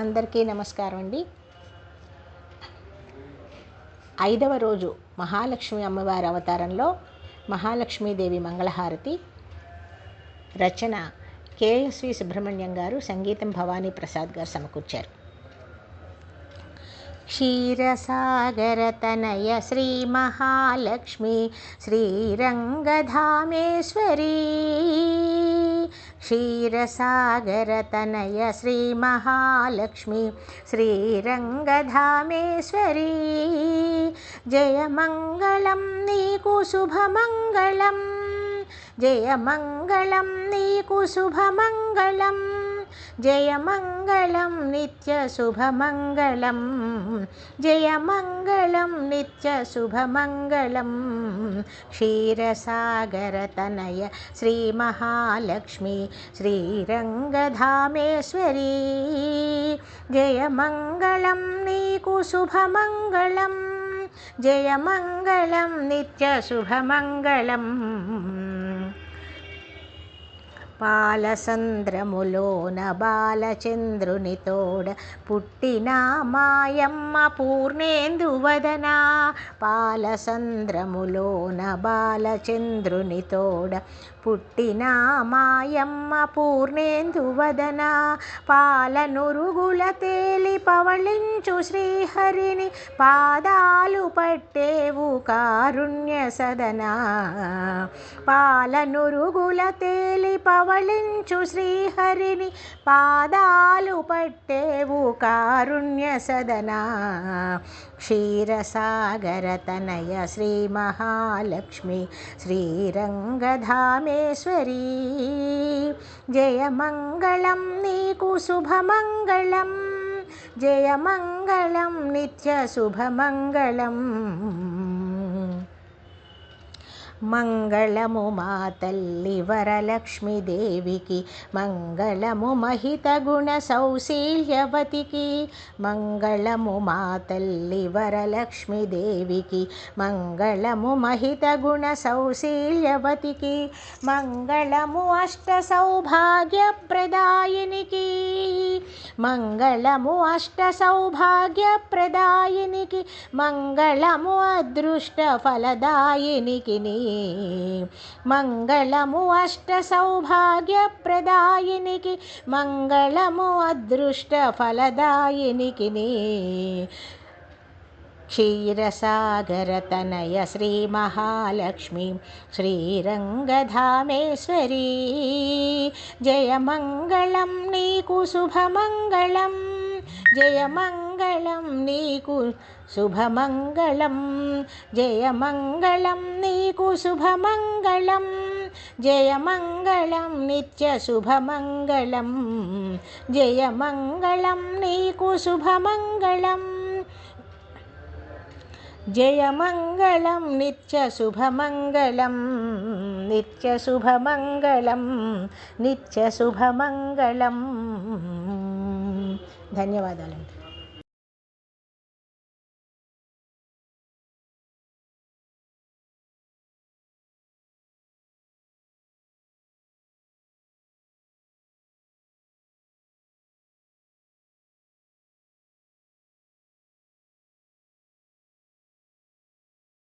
అందరికీ నమస్కారం అండి. 5వ రోజు మహాలక్ష్మి అమ్మవారి అవతారంలో మహాలక్ష్మీదేవి మంగళహారతి. రచన కేఎస్వి సుబ్రహ్మణ్యం గారు, సంగీతం భవానీ ప్రసాద్ గారు సమకూర్చారు. క్షీరసాగరతనయ శ్రీ మహాలక్ష్మి శ్రీరంగధామేశ్వరీ. క్షీరసాగరతనయ శ్రీ మహాలక్ష్మి శ్రీరంగధామేశ్వరీ. జయమంగళం నీకు శుభమంగళం, జయమంగళం నీకు శుభమంగళం, జయమంగళం నిత్య శుభమంగళం, జయమంగళం నిత్య శుభమంగళం. క్షీరసాగరతనయ శ్రీ మహాలక్ష్మి శ్రీరంగధామేశ్వరీ. జయమంగళం నీకు శుభమంగళం, జయమంగళం నిత్య శుభమంగళం. పాలసంద్రములోన బాలచంద్రుని తోడ పుట్టిన మాయమ్మ పూర్ణేందువదన. పాలసంద్రములోన బాలచంద్రుని తోడ పుట్టిన మాయమ్మ పూర్ణేందువదన. పాలనురుగుల తేలి పవళించు శ్రీహరిని పాదాలు పట్టేవు కారుణ్య సదన. పాలనురుగుల తేలి పవళించు శ్రీహరిని పాదాలు పట్టేవు కారుణ్య సదన. క్షీరసాగరతనయ శ్రీ మహాలక్ష్మి శ్రీరంగధామేశ్వరీ. జయమంగళం నీకు శుభమంగళం, జయమంగళం నిత్య శుభమంగళం. మంగళము మా తల్లి వరలక్ష్మీదేవికి, మంగళము మహిత గుణ సౌశీల్యవతికి. మంగళము మా తల్లి వరలక్ష్మీదేవికి, మంగళము మహిత గుణ సౌశీల్యవతికి. మంగళము అష్ట సౌభాగ్యప్రదాయినికి, మంగళము అష్ట సౌభాగ్యప్రదాయినికి. మంగళము అదృష్ట ఫలదాయినికి. మంగళము అష్ట సౌభాగ్యప్రదాయినికి, మంగళము అదృష్ట ఫలదాయినికి. క్షీరసాగరతనయ శ్రీ మహాలక్ష్మి శ్రీరంగధామేశ్వరీ. జయమంగళం నీకు శుభమంగళం, జయమంగళం నీకు శుభమంగళం, జయమంగళం నీకు శుభమంగళం, జయమంగళం నిత్య శుభమంగళం, జయమంగళం నీకు శుభమంగళం, జయమంగళం నిత్య శుభమంగళం, నిత్య శుభమంగళం, నిత్య శుభమంగళం. ధన్యవాదాలండి.